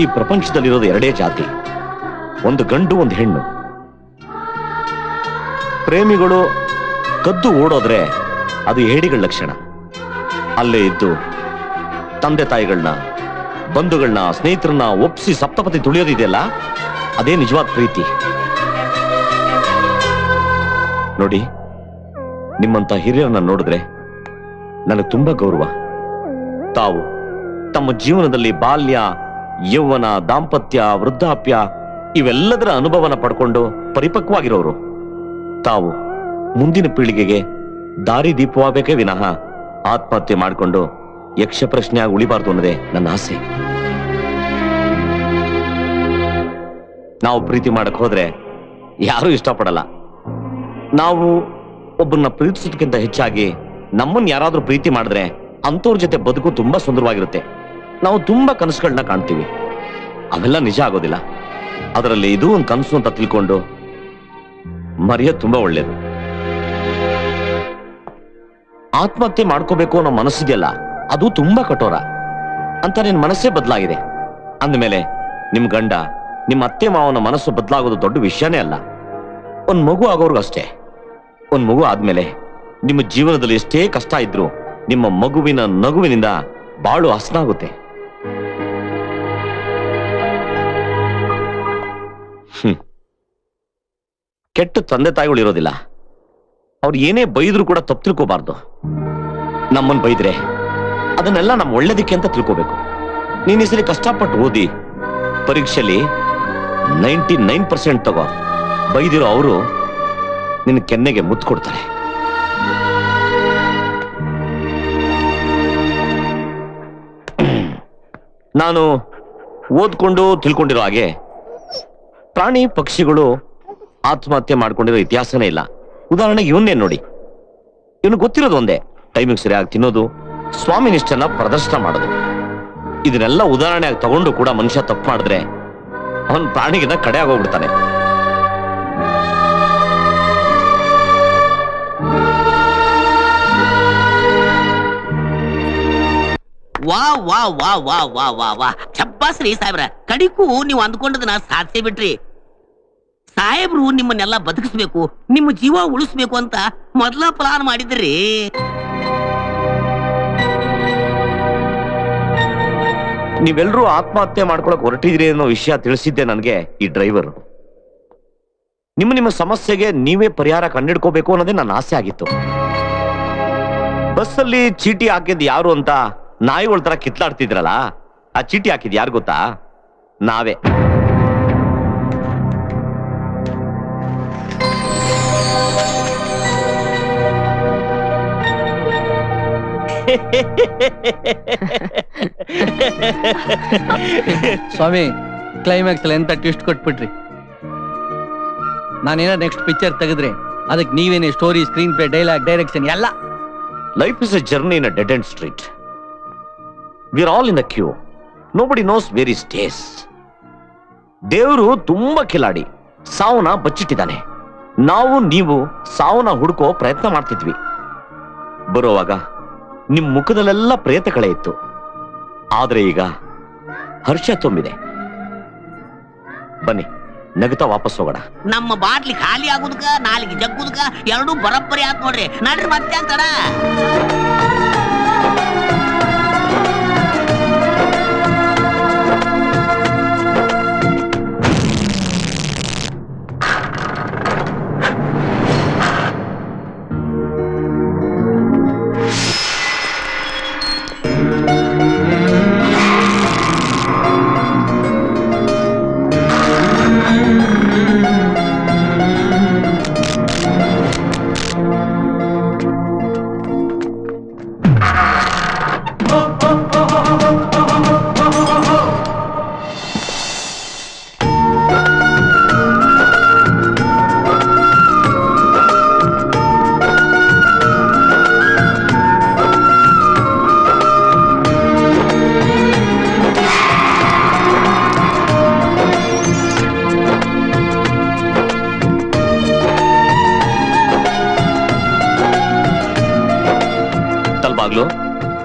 ಈ ಪ್ರಪಂಚದಲ್ಲಿರೋದು ಎರಡೇ ಜಾತಿ, ಒಂದು ಗಂಡು ಒಂದು ಹೆಣ್ಣು. ಪ್ರೇಮಿಗಳು ಕದ್ದು ಓಡೋದ್ರೆ ಅದು ಹೇಡಿಗಳ ಲಕ್ಷಣ. ಅಲ್ಲೇ ಇದ್ದು ತಂದೆ ತಾಯಿಗಳನ್ನ, ಬಂಧುಗಳನ್ನ, ಸ್ನೇಹಿತರನ್ನ ಒಪ್ಪಿಸಿ ಸಪ್ತಪತಿ ತುಳಿಯೋದಿದೆಯಲ್ಲ, ಅದೇ ನಿಜವಾದ ಪ್ರೀತಿ. ನೋಡಿ, ನಿಮ್ಮಂತ ಹಿರಿಯರನ್ನ ನೋಡಿದ್ರೆ ನನಗೆ ತುಂಬಾ ಗೌರವ. ತಾವು ತಮ್ಮ ಜೀವನದಲ್ಲಿ ಬಾಲ್ಯ, ಯೌವನ, ದಾಂಪತ್ಯ, ವೃದ್ಧಾಪ್ಯ ಇವೆಲ್ಲದರ ಅನುಭವನ ಪಡ್ಕೊಂಡು ಪರಿಪಕ್ವಾಗಿರೋರು. ತಾವು ಮುಂದಿನ ಪೀಳಿಗೆಗೆ ದಾರಿ ದೀಪವಾಗಬೇಕೇ ವಿನಃ ಆತ್ಮಹತ್ಯೆ ಮಾಡಿಕೊಂಡು ಯಕ್ಷ ಪ್ರಶ್ನೆಯಾಗಿ ಉಳಿಬಾರ್ದು ಅನ್ನೋದೇ ನನ್ನ ಆಸೆ. ನಾವು ಪ್ರೀತಿ ಮಾಡಕ್ ಹೋದ್ರೆ ಯಾರೂ ಇಷ್ಟಪಡಲ್ಲ. ನಾವು ಒಬ್ಬನ್ನ ಪ್ರೀತಿಸೋದಕ್ಕಿಂತ ಹೆಚ್ಚಾಗಿ ನಮ್ಮನ್ನ ಯಾರಾದ್ರೂ ಪ್ರೀತಿ ಮಾಡಿದ್ರೆ ಅಂತವ್ರ ಜೊತೆ ಬದುಕು ತುಂಬಾ ಸುಂದರವಾಗಿರುತ್ತೆ. ನಾವು ತುಂಬಾ ಕನಸುಗಳನ್ನ ಕಾಣ್ತೀವಿ, ಅವೆಲ್ಲ ನಿಜ ಆಗೋದಿಲ್ಲ. ಅದರಲ್ಲಿ ಇದು ಒಂದು ಕನಸು ಅಂತ ತಿಳ್ಕೊಂಡು ಮರೆಯೋದು ತುಂಬಾ ಒಳ್ಳೇದು. ಆತ್ಮಹತ್ಯೆ ಮಾಡ್ಕೋಬೇಕು ಅನ್ನೋ ಮನಸ್ಸಿದೆಯಲ್ಲ, ಅದು ತುಂಬಾ ಕಠೋರ ಅಂತ ನಿನ್ ಮನಸ್ಸೇ ಬದಲಾಗಿದೆ ಅಂದಮೇಲೆ ನಿಮ್ ಗಂಡ, ನಿಮ್ಮ ಅತ್ತೆ ಮಾವನ ಮನಸ್ಸು ಬದಲಾಗೋದು ದೊಡ್ಡ ವಿಷಯನೇ ಅಲ್ಲ. ಒಂದ್ ಮಗು ಆಗೋರ್ಗು ಅಷ್ಟೇ. ಒಂದ್ ಮಗು ಆದ್ಮೇಲೆ ನಿಮ್ಮ ಜೀವನದಲ್ಲಿ ಎಷ್ಟೇ ಕಷ್ಟ ಇದ್ರು ನಿಮ್ಮ ಮಗುವಿನ ನಗುವಿನಿಂದ ಬಾಳು ಹಸನಾಗುತ್ತೆ. ಕೆಟ್ಟ ತಂದೆ ತಾಯಿಗಳು ಇರೋದಿಲ್ಲ. ಅವ್ರು ಏನೇ ಬೈದ್ರು ಕೂಡ ತಪ್ಪು ತಿಳ್ಕೋಬಾರ್ದು. ನಮ್ಮನ್ನು ಬೈದ್ರೆ ಅದನ್ನೆಲ್ಲ ನಮ್ಮ ಒಳ್ಳೇದಕ್ಕೆ ಅಂತ ತಿಳ್ಕೋಬೇಕು. ನೀನ್ ಈ ಸಲ ಕಷ್ಟಪಟ್ಟು ಓದಿ ಪರೀಕ್ಷೆಯಲ್ಲಿ 99% ತಗೋ. ಬೈದಿರೋ ಅವರು ನಿನ್ನ ಕೆನ್ನೆಗೆ ಮುತ್ತು ಕೊಡ್ತಾರೆ. ನಾನು ಓದ್ಕೊಂಡು ತಿಳ್ಕೊಂಡಿರೋ ಹಾಗೆ ಪ್ರಾಣಿ ಪಕ್ಷಿಗಳು ಆತ್ಮಹತ್ಯೆ ಮಾಡ್ಕೊಂಡಿರೋ ಇತಿಹಾಸನೇ ಇಲ್ಲ. ಉದಾಹರಣೆಗೆ ಇವನ್ನೇ ನೋಡಿ. ಇವನು ಗೊತ್ತಿರೋದು ಒಂದೇ, ಟೈಮಿಗೆ ಸರಿಯಾಗಿ ತಿನ್ನೋದು, ಸ್ವಾಮಿ ನಿಷ್ಠನ ಪ್ರದರ್ಶನ ಮಾಡೋದು. ಇದನ್ನೆಲ್ಲ ಉದಾಹರಣೆಯಾಗಿ ತಗೊಂಡು ಕೂಡ ಮನುಷ್ಯ ತಪ್ಪು ಮಾಡಿದ್ರೆ ಅವನ್ ಪ್ರಾಣಿಗಿನ ಕಡೆ ಆಗೋಗ್ಬಿಡ್ತಾನೆ. ವಾ ವಾ ವಾ ವಾ ವಾ ವಾ ವಾ ಚಬ್ಬಾಸ್ ರೀ ಸಾಹೇಬ್ರ, ಕಡಿಗೂ ನೀವು ಅಂದ್ಕೊಂಡದನ್ನ ಸಾಧಿಸೇ ಬಿಟ್ರಿ. ಸಾಹೇಬ್ರು ನಿಮ್ಮನ್ನೆಲ್ಲ ಬದುಕಿಸ್ಬೇಕು, ನಿಮ್ಮ ಜೀವ ಉಳಿಸ್ಬೇಕು ಅಂತ ಮೊದಲ ಪ್ಲಾನ್ ಮಾಡಿದ್ರಿ. ನೀವೆಲ್ಲರೂ ಆತ್ಮಹತ್ಯೆ ಮಾಡ್ಕೊಳಕ್ ಹೊರಟಿದ್ರಿ ಅನ್ನೋ ವಿಷಯ ತಿಳಿಸಿದ್ದೆ ನನಗೆ ಈ ಡ್ರೈವರ್. ನಿಮ್ಮ ಸಮಸ್ಯೆಗೆ ನೀವೇ ಪರಿಹಾರ ಕಂಡಿಡ್ಕೋಬೇಕು ಅನ್ನೋದೇ ನನ್ನ ಆಸೆ ಆಗಿತ್ತು. ಬಸ್ಸಲ್ಲಿ ಚೀಟಿ ಹಾಕಿದ್ ಯಾರು ಅಂತ ನಾಯಿಗಳ ತರ ಕಿತ್ಲಾಡ್ತಿದ್ರಲ್ಲ, ಆ ಚೀಟಿ ಹಾಕಿದ್ ಯಾರು ಗೊತ್ತಾ? ನಾವೇ. ಸ್ವಾಮಿ, ಕ್ಲೈಮ್ಯಾಕ್ಸ್ ಅಲ್ಲಿ ಎಂತ ಟ್ವಿಸ್ಟ್ ಕೊಟ್ಬಿಟ್ರಿ. ನಾನೇನೋ ನೆಕ್ಸ್ಟ್ ಪಿಕ್ಚರ್ ತೆಗೆದ್ರೆ ಅದಕ್ಕೆ ನೀವೇನೇ story, screenplay, dialogue, direction ಎಲ್ಲ. Life is a journey in a dead-end street. We are all in a queue. Nobody knows where he stays. ದೇವರು ತುಂಬಾ ಕಿಲಾಡಿ, ಸಾವನ್ನ ಬಚ್ಚಿಟ್ಟಿದ್ದಾನೆ. ನಾವು ನೀವು ಸಾವನ್ನ ಹುಡುಕೋ ಪ್ರಯತ್ನ ಮಾಡ್ತಿದ್ವಿ. ಬರುವಾಗ ನಿಮ್ ಮುಖದಲ್ಲೆಲ್ಲ ಪ್ರೇತ ಕಳೆ ಇತ್ತು, ಆದ್ರೆ ಈಗ ಹರ್ಷ ತುಂಬಿದೆ. ಬನ್ನಿ, ನಗುತ್ತಾ ವಾಪಸ್ ಹೋಗೋಣ. ನಮ್ಮ ಬಾಟ್ಲಿ ಖಾಲಿ ಆಗುದಕ್ಕ ನಾಲಿಗೆ ಜಗ್ಗುದಕ್ಕ ಎರಡೂ ಬರಬ್ಬರಿ ಆತ್ ನೋಡ್ರಿ. ನಡ್ರಿ ಮತ್ತೆ ಅಂತಡ.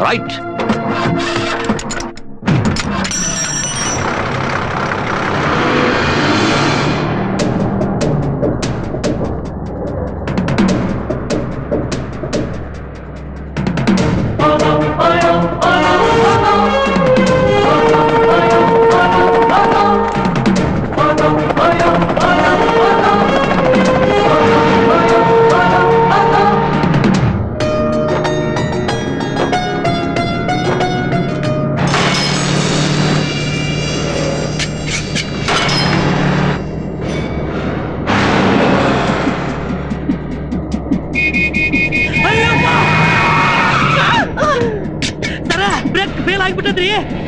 Right.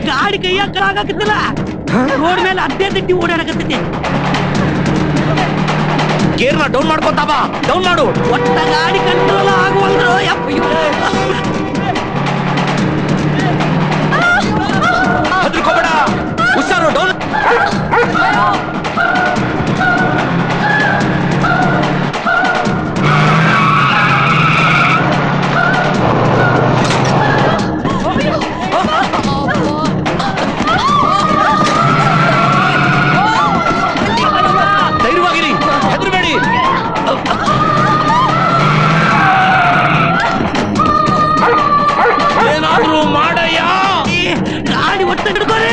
ಗಾಡಿ ಕೈಯ ಕಳಾಗತ್ತಿಲ್ಲ ರೋಡ್ ಮೇಲೆ ಅಡ್ಡೆ ತಟ್ಟಿ ಓಡಾಡಕತ್ತೈತಿ ಗೇರ್ನ ಡೌನ್ ಮಾಡ್ಕೊತಾ ಬಾ, ಡೌನ್ ಮಾಡು. ಒಟ್ಟ ಗಾಡಿ ಕಂಟ್ರೋಲ್ ಆಗುವಂದ್ರು ಹೆದರ್ಕೋಬೇಡ, ಹುಷಾರು, ಡೌನ್. ಧೈರ್ಯವಾಗಿರಿ, ಹೆದರ್ಬೇಡಿ. ಏನಾದ್ರೂ ಮಾಡಯ್ಯ. ಗಾಡಿ ಒಟ್ಟ ಹಿಡ್ಕೋರಿ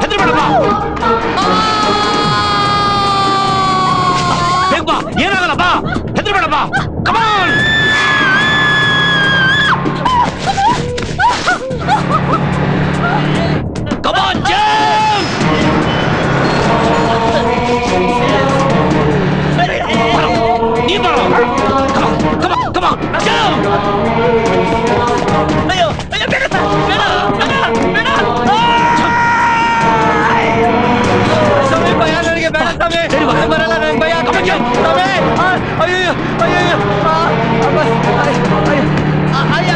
ಹೆದರ್ಬೇಡಪ್ಪ, ಬೇಗ ಬಾ, ಏನಾಗಲ್ಲ ಬಾ, ಹೆದರ್ಬೇಡಪ್ಪ. ಕಮಾನ್. ಕಮಾನ್ ಜಂಪ್. ನೀ ಬರೋ. ಕಮಾನ್ ಕಮಾನ್ ಕಮಾನ್ ಜಂಪ್. ಅಯ್ಯೋ ಅಯ್ಯೋ, ಬೇಡ ಸರ್, ಬೇಡ ಬೇಡ ಬೇಡ. ಸ್ವಾಮಿ, ಭಯ ನನಗೆ ಬೇಡ ಸ್ವಾಮಿ. ಬರಲ್ಲ ನನಗೆ ಭಯ. ಸ್ವಾಮಿ, ಅಯ್ಯೋ ಅಯ್ಯೋ, ಅಯ್ಯ,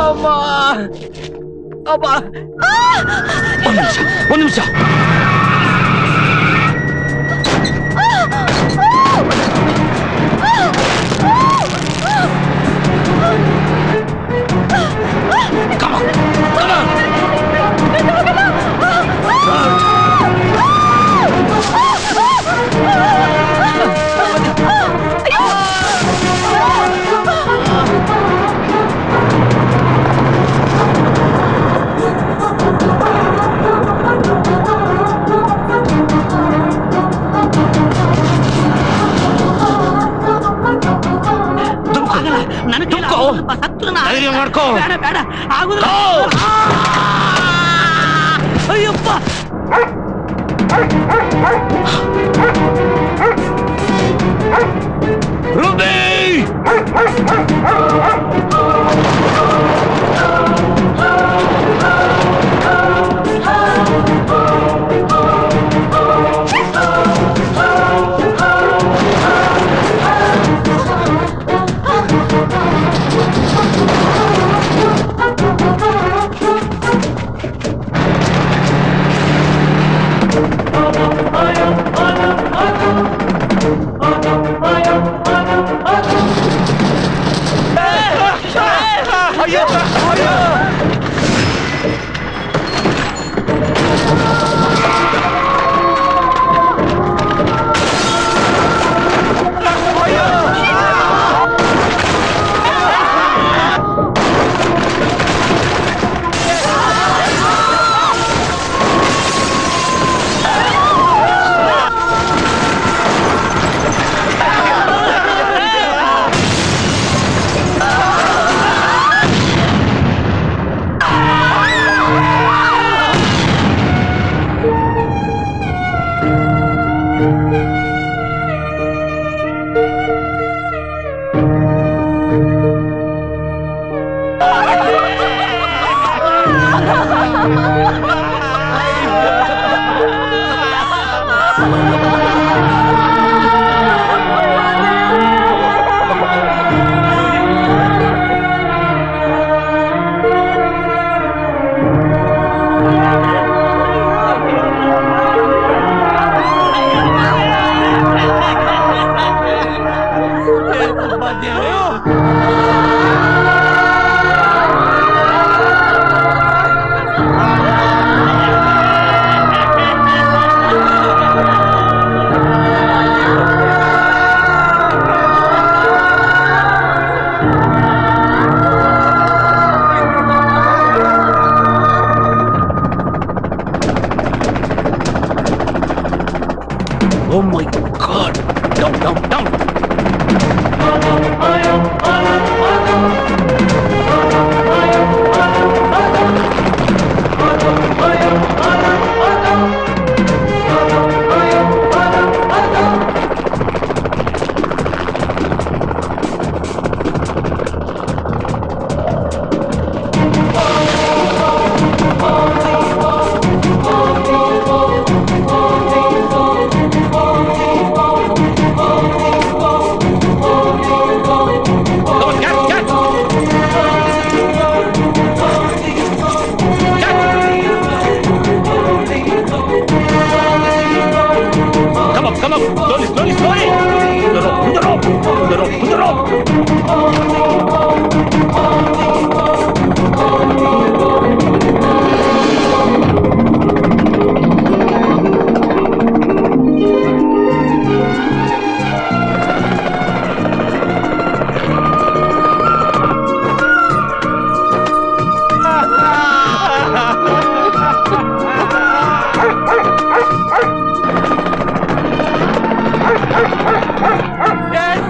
ಅಮ್ಮ, ಅಮ್ಮ. ಒಂದ್ ನಿಮಿಷ. Come on, come on. ನನ್ನ ಕೈಲಿ ತುಮ್ಕೋ. ಆಗೋದಿಲ್ಲಪ್ಪ, ಸತ್ರು ನಾ- ಧೈರ್ಯ ಮಾಡ್ಕೋ. ಬೇಡ ಬೇಡ ಆಗುದಿಲ್ಲ. ಗೋ. ಅಯ್ಯಪ್ಪ ರೂಬಿ.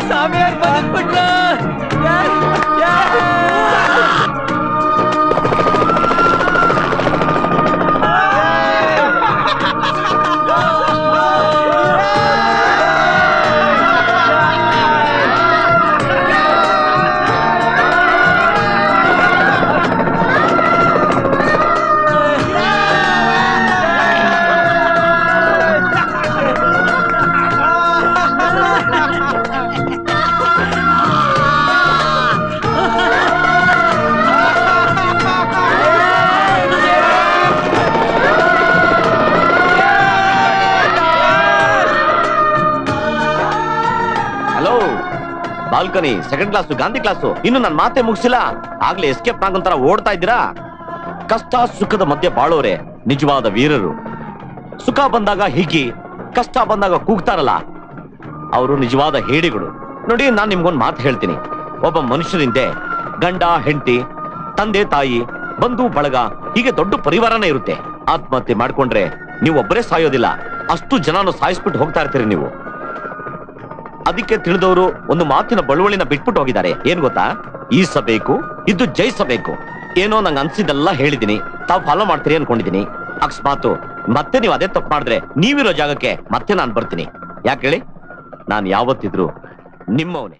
ಸ್ವಾಮಿಯಾರ್ ಬದುಕ್ಬಿಟ್ರು. Hello, balcony, second class, Gandhi class, ಇನ್ನು ನನ್ನ ಮಾತೆ ಮುಗಿಸಿಲ್ಲ. ಆಗ್ಲೇ ಎಸ್ಕೇಪ್ ನಾಗಂತರ ಓಡ್ತಾ ಇದ್ದೀರಾ? ಕಷ್ಟ ಸುಖದ ಮಧ್ಯೆ ಬಾಳೋರೆ ನಿಜವಾದ ವೀರರು. ಸುಖ ಬಂದಾಗ ಹಿಗ್ಗಿ, ಕಷ್ಟ ಬಂದಾಗ ಕೂಗ್ತಾರಲ್ಲ, ಅವರು ನಿಜವಾದ ಹೇಡಿಗಳು. ನೋಡಿ, ನಾನ್ ನಿಮ್ಗೊಂದು ಮಾತು ಹೇಳ್ತೀನಿ. ಒಬ್ಬ ಮನುಷ್ಯರಿಂದೆ ಗಂಡ, ಹೆಂಡತಿ, ತಂದೆ, ತಾಯಿ, ಬಂಧು ಬಳಗ, ಹೀಗೆ ದೊಡ್ಡ ಪರಿವಾರನೇ ಇರುತ್ತೆ. ಆತ್ಮಹತ್ಯೆ ಮಾಡ್ಕೊಂಡ್ರೆ ನೀವು ಒಬ್ಬರೇ ಸಾಯೋದಿಲ್ಲ, ಅಷ್ಟು ಜನನು ಸಾಯಿಸ್ಬಿಟ್ಟು ಹೋಗ್ತಾ ಇರ್ತೀರಿ ನೀವು. ಅದಕ್ಕೆ ತಿಳಿದವರು ಒಂದು ಮಾತಿನ ಬಳುವಳಿನ ಬಿಟ್ಬಿಟ್ಟು ಹೋಗಿದ್ದಾರೆ. ಏನ್ ಗೊತ್ತಾ? ಈಸಬೇಕು, ಇದು ಜಯಿಸಬೇಕು. ಏನೋ ನಂಗೆ ಅನ್ಸಿದ್ದೆಲ್ಲ ಹೇಳಿದೀನಿ, ತಾವು ಫಾಲೋ ಮಾಡ್ತೀರಿ ಅನ್ಕೊಂಡಿದೀನಿ. ಅಕಸ್ಮಾತ್ ಮತ್ತೆ ನೀವು ಅದೇ ತಪ್ಪು ಮಾಡಿದ್ರೆ ನೀವಿರೋ ಜಾಗಕ್ಕೆ ಮತ್ತೆ ನಾನು ಬರ್ತೀನಿ. ಯಾಕೆ ಹೇಳಿ? ನಾನು ಯಾವತ್ತಿದ್ರು ನಿಮ್ಮವನೇ.